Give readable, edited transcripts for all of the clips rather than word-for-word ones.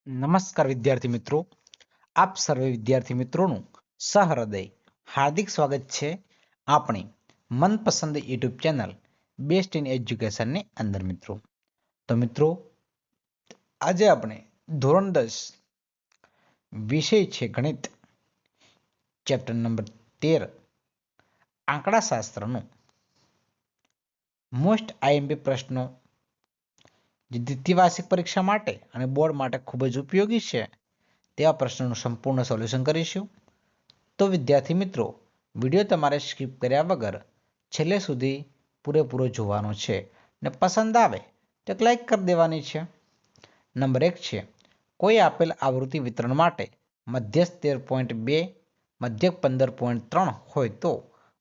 નમસ્કાર વિદ્યાર્થી મિત્રો, આપ સર્વે વિદ્યાર્થી મિત્રોનું સહૃદય હાર્દિક સ્વાગત છે આપણી મનપસંદ યુટ્યુબ ચેનલ બેસ્ટ ઇન એજ્યુકેશનની અંદર. મિત્રો આજે આપણે ધોરણ 10 વિષય છે ગણિત, ચેપ્ટર નંબર 13 આંકડાશાસ્ત્રનું મોસ્ટ આઈએમપી પ્રશ્નો જે દ્વિતીયવાર્ષિક પરીક્ષા માટે અને બોર્ડ માટે ખૂબ જ ઉપયોગી છે તેવા પ્રશ્નોનું સંપૂર્ણ સોલ્યુશન કરીશું. તો વિદ્યાર્થી મિત્રો, વિડીયો તમારે સ્કીપ કર્યા વગર છેલ્લે સુધી પૂરેપૂરો જોવાનો છે ને પસંદ આવે તો એક લાઈક કરી દેવાની છે. નંબર 1 છે, કોઈ આપેલ આવૃત્તિ વિતરણ માટે મધ્યસ્થ 13.2, મધ્યક 15.3 હોય તો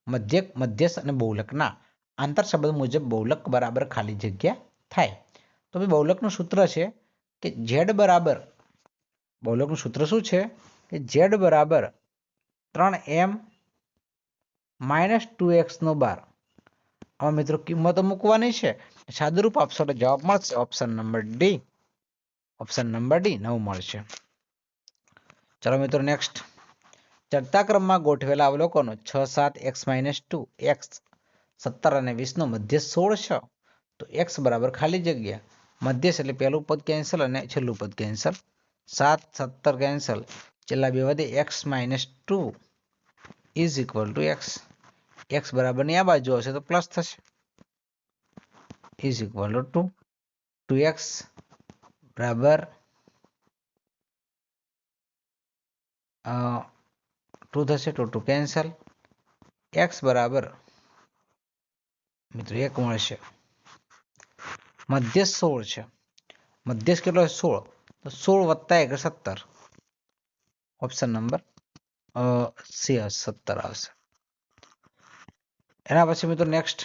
મધ્યસ્થ અને બહુલકના આંતરસંબંધ મુજબ બહુલક બરાબર ખાલી જગ્યા થાય. તો બહુલકનું સૂત્ર છે કે z બરાબર, બહુલકનું સૂત્ર શું છે કે z બરાબર 3m - 2x નો બાર. આમાં મિત્રો કિંમતો મૂકવાની છે, સાદુરૂપ આપશો એટલે જવાબ મળશે option number D. Option number D 9 મળશે. ચલો મિત્રો નેક્સ્ટ, ચડતા ક્રમમાં ગોઠવેલા અવલોકનો 6, 7, x - 2, x 17 અને 20 નો મધ્ય 16 છે. તો x બરાબર ખાલી જગ્યા, મધ્યસ્થ એટલે પહેલું પદ કેન્સલ અને છેલ્લું પદ કેન્સલ, 7, 17 કેન્સલ, છેલ્લા બે વધે x - 2 is equal to x. x બરાબરની આ બાજુ હશે તો પ્લસ થશે, ઇઝ ઇક્વલ ટુ 2x બરાબર 2 થશે, 2 કેન્સલ, x બરાબર મિત્રો 1 મળશે. મધ્યસ્થ 16 છે, મધ્યસ્થ કેટલો 16, તો 16 + 1 17. ઓપ્શન નંબર સી 17 આવશે. એના પછી મિત્રો નેક્સ્ટ,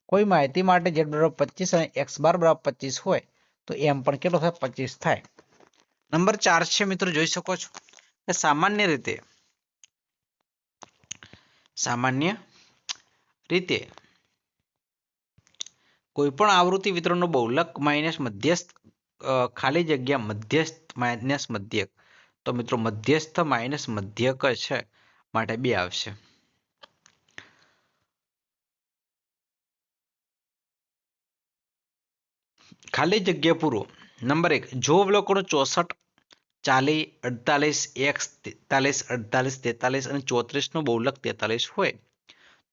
કોઈ માહિતી માટે z બરાબર 25 અને x બાર બરાબર 25 હોય તો m પણ કેટલો થાય 25 થાય. નંબર 4 છે મિત્રો, જોઈ શકો છો કે સામાન્ય રીતે કોઈ પણ આવૃત્તિ વિતરણનો બહુલક માઇનસ મધ્યસ્થ ખાલી જગ્યા મધ્યસ્થ માઇનસ મધ્યક. તો મિત્રો મધ્યસ્થ માઇનસ મધ્યક છે માટે 2 આવશે. ખાલી જગ્યા પૂરો. નંબર 1, જો અવલોકનો 64, 40, 48, x 43, 48, 43 અને 34 નો બહુલક 43 હોય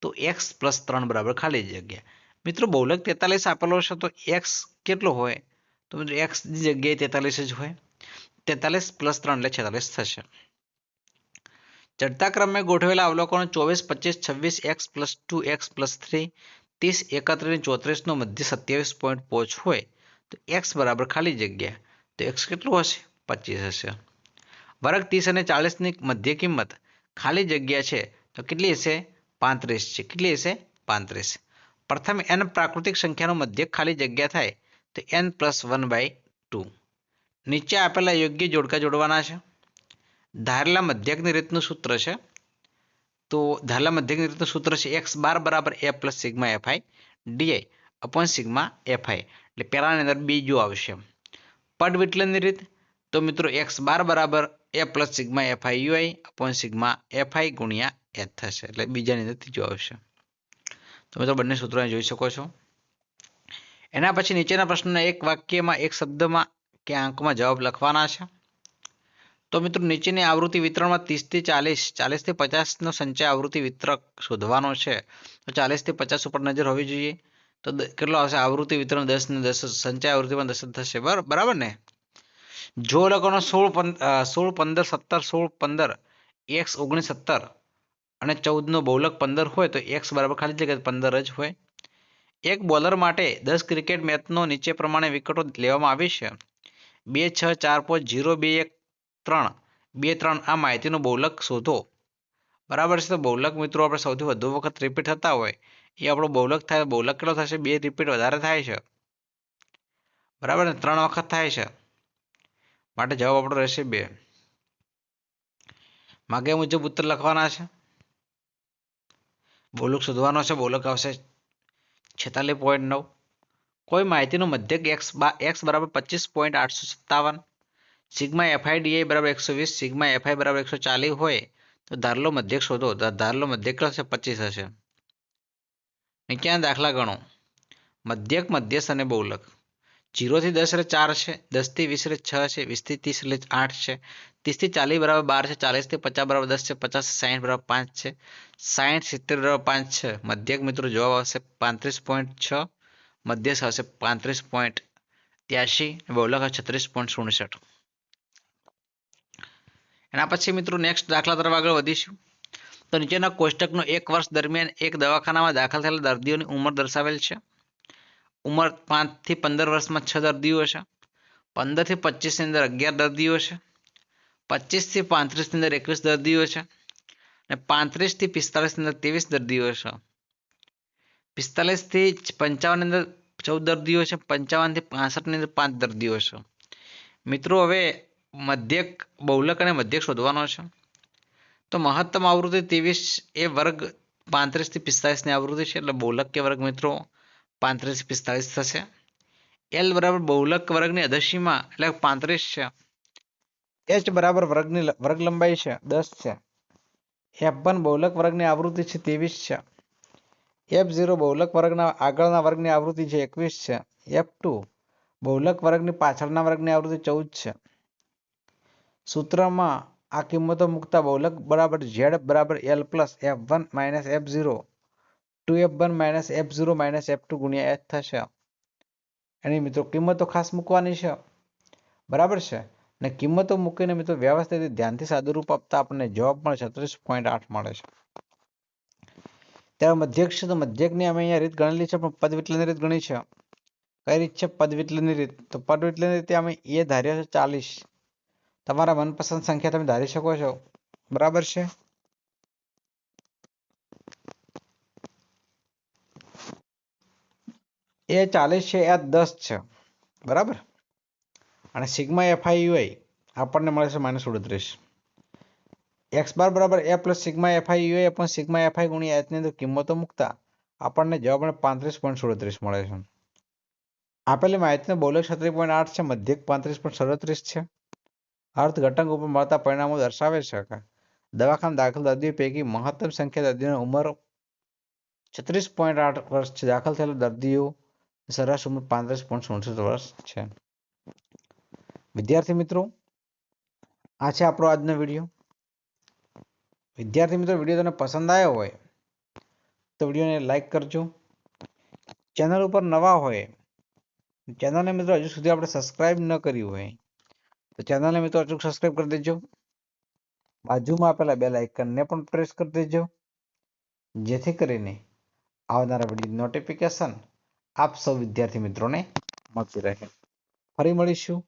તો x + 3 બરાબર ખાલી જગ્યા. મિત્રો બહુલક 43 આપેલો છે તો x કેટલો હોય, તો મિત્રો x ની જગ્યાએ 43 જ હોય. 43 + 3 એટલે 46 થશે. ચડતા ક્રમે ગોઠવેલા અવલોકનો 24, 25, 26, x + 2, x + 3, 30, 31 અને 34 નો મધ્ય 27.5 હોય તો x બરાબર ખાલી જગ્યા, તો x કેટલું હશે 25 હશે. વર્ગ 30 અને 40 ની મધ્ય કિંમત ખાલી જગ્યા છે તો કેટલી હશે 35 છે. કેટલી હશે 35. પ્રથમ n પ્રાકૃતિક સંખ્યાનો મધ્યક ખાલી જગ્યા થાય તો n + 1/2. નીચે આપેલા યોગ્ય જોડકા જોડવાના છે. ધારેલા મધ્યકની રીતનું સૂત્ર છે, તો ધારેલા મધ્યકની રીતનું સૂત્ર છે x બાર બરાબર a + sigma fi di upon sigma fi. એટલે પહેલાની અંદર બીજું આવશે. પદ વિચલનની રીત, તો મિત્રો x બાર બરાબર a + sigma fi ui upon sigma fi ગુણ્યા h થશે. એટલે બીજાની અંદર ત્રીજું આવશે. તો મિત્રો બંને સૂત્રોને જોઈ શકો છો. એના પછી નીચેના પ્રશ્નના એક વાક્યમાં, એક શબ્દમાં કે આંકમાં જવાબ લખવાના છે. તો મિત્રો નીચેની આવૃત્તિ વિતરણમાં 30 થી 40, 40 થી 50 નો સંચય આવૃત્તિ વિતરક શોધવાનો છે. તો 40 થી 50 ઉપર નજર હોવી જોઈએ. તો કેટલો આવશે આવૃત્તિ વિતરણ 10 ને 10, સંચય આવૃત્તિ પણ 10 થશે, બરાબર ને. જો લખવાનો 16, 15, 17, 16, 15, x 19, 17 અને 14 નો બહુલક 15 હોય તો x બરાબર ખાલી જગ્યા 15 જ હોય. એક બોલર માટે 10 ક્રિકેટ મેચનો નીચે પ્રમાણે વિકેટો લેવામાં આવી છે. 2, 6, 4, 5, 0, 2, 1, 3, 2, 3 આ માહિતીનો બહુલક શોધો. બરાબર છે. તો બહુલક મિત્રો આપણે સૌથી વધુ વખત રિપીટ થતા હોય એ આપણો બહુલક થાય. બહુલક કેટલો થશે 2 રિપીટ વધારે થાય છે, બરાબર ને, 3 વખત થાય છે માટે જવાબ આપણો રહેશે 2. માગ્યા મુજબ ઉત્તર લખવાના છે. બહુલક શોધવાનો છે. બહુલક આવશે 46.9. કોઈ માહિતીનું મધ્યક x બરાબર 25.857, સિગ્મા એફઆઈ ડીઆઈ બરાબર 120, સિગ્મા એફઆઈ બરાબર 140 હોય તો ધારેલો મધ્યક શોધો. ધારેલો મધ્યક કેટલો હશે? 25 હશે. ક્યાં દાખલા ગણો? મધ્યક, મધ્યસ્થ અને બહુલક. 0 થી 10 એટલે 4 છે, 10 થી 20 એટલે 6 છે, 20 થી 30 એટલે 8 છે, 30 થી 40 બરાબર 12 છે, 40 થી 50 બરાબર 10 છે, 50 થી 60 બરાબર 5 છે, 60 70 બરાબર 5 છે. મધ્યક મિત્રો જવાબ આવશે 35.6, મધ્યસ્થ આવશે 35.83, બહુલક 36.67. એના પછી મિત્રો નેક્સ્ટ દાખલા તરફ આગળ વધીશું. તો નીચેના કોષ્ટકનો 1 વર્ષ દરમિયાન એક દવાખાનામાં દાખલ થયેલા દર્દીઓની ઉંમર દર્શાવેલ છે. ઉંમર 5 થી 15 વર્ષમાં 6 દર્દીઓ છે, 15 થી 25 ની અંદર 11 દર્દીઓ છે, 25 થી 35 ની અંદર 21 દર્દીઓ છે, અને 35 થી 45 ની અંદર 23 દર્દીઓ છે, 45 થી 55 ની અંદર 14 દર્દીઓ છે, 55 થી 65 ની અંદર 5 દર્દીઓ છે. મિત્રો હવે મધ્યક, બહુલક અને મધ્યક શોધવાનો છે. તો મહત્તમ આવૃત્તિ 23 એ વર્ગ 35 થી 45 ની આવૃત્તિ છે, એટલે બહુલક કે વર્ગ મિત્રો 35 થી 45 થશે. એલ બરાબર બહુલક વર્ગની અધસીમા એટલે 35 છે. એચ બરાબર વર્ગ લંબાઈ છે 10 છે. F1 બહુલક વર્ગની આવૃત્તિ છે 23 છે. F0 બહુલક વર્ગના આગળના વર્ગની આવૃત્તિ છે 21 છે. F2 બહુલક વર્ગની પાછળના વર્ગની આવૃત્તિ 14 છે. સૂત્રમાં આ કિંમતો મૂકતા બહુલક બરાબર Z બરાબર L plus F1 minus F0 2F1 minus F0 minus F2 ગુણ્યા H થશે. એની મિત્રો કિંમતો ખાસ મૂકવાની છે, બરાબર છે. ને કિંમતો મૂકીને મિત્રો વ્યવસ્થિત ધ્યાનથી સાદુરૂપ આપતા આપણને જવાબ મળે 36.8 મળે છે. ત્યારે મધ્યક છે, તો મધ્યકની અમે અહીંયા રીત ગણેલી છે, પણ પદ વિચલનની રીત ગણી છે. કઈ રીત છે? પદ વિચલનની રીત. તો પદ વિચલનની રીતે અમે એ ધાર્યો છે 40. તમારા મનપસંદ સંખ્યા તમે ધારી શકો છો, બરાબર છે. એ 40 છે, આ 10 છે, બરાબર. અને સિગ્મા એફઆઈયુઆઈ આપણને મળે છે -38. એક્સ બાર બરાબર એ પ્લસ સિગ્મા એફઆઈયુઆઈ પણ સિગ્મા એફઆઈ ગુણ્યા એચ ની અંદર કિંમતો મૂકતા આપણને જવાબ 35.37 મળે છે. આપેલી માહિતીનો બહુલક 36.8 છે, મધ્યક 35.37 છે. અર્થઘટન ઉપર મળતા પરિણામો દર્શાવે છે કે દવાખાના દાખલ દર્દીઓ પૈકી મહત્તમ સંખ્યા દર્દીઓની ઉંમર 36.8 વર્ષ છે. દાખલ થયેલા દર્દીઓ સરેરાશ ઉંમર 35.67 વર્ષ છે. વિદ્યાર્થી મિત્રો, આ છે આપણો આજનો વિડીયો. વિદ્યાર્થી મિત્રો, વિડીયો તમને પસંદ આવ્યો હોય તો વિડીયોને લાઈક કરજો. ચેનલ ઉપર નવા હોય, ચેનલને મિત્રો હજુ સુધી આપણે સબસ્ક્રાઇબ ન કર્યું હોય તો ચેનલને મિત્રો અચૂક સબસ્ક્રાઇબ કરી દેજો. બાજુમાં આપેલા બેલ આઇકનને પણ પ્રેસ કરી દેજો, જેથી કરીને આવનારા વિડીયો નોટિફિકેશન આપ સૌ વિદ્યાર્થી મિત્રોને મળતી રહે. ફરી મળીશું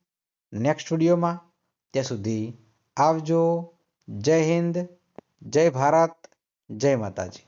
નેક્સ્ટ વિડીયોમાં. ત્યાં સુધી આવજો. જય હિન્દ, જય ભારત, જય માતાજી.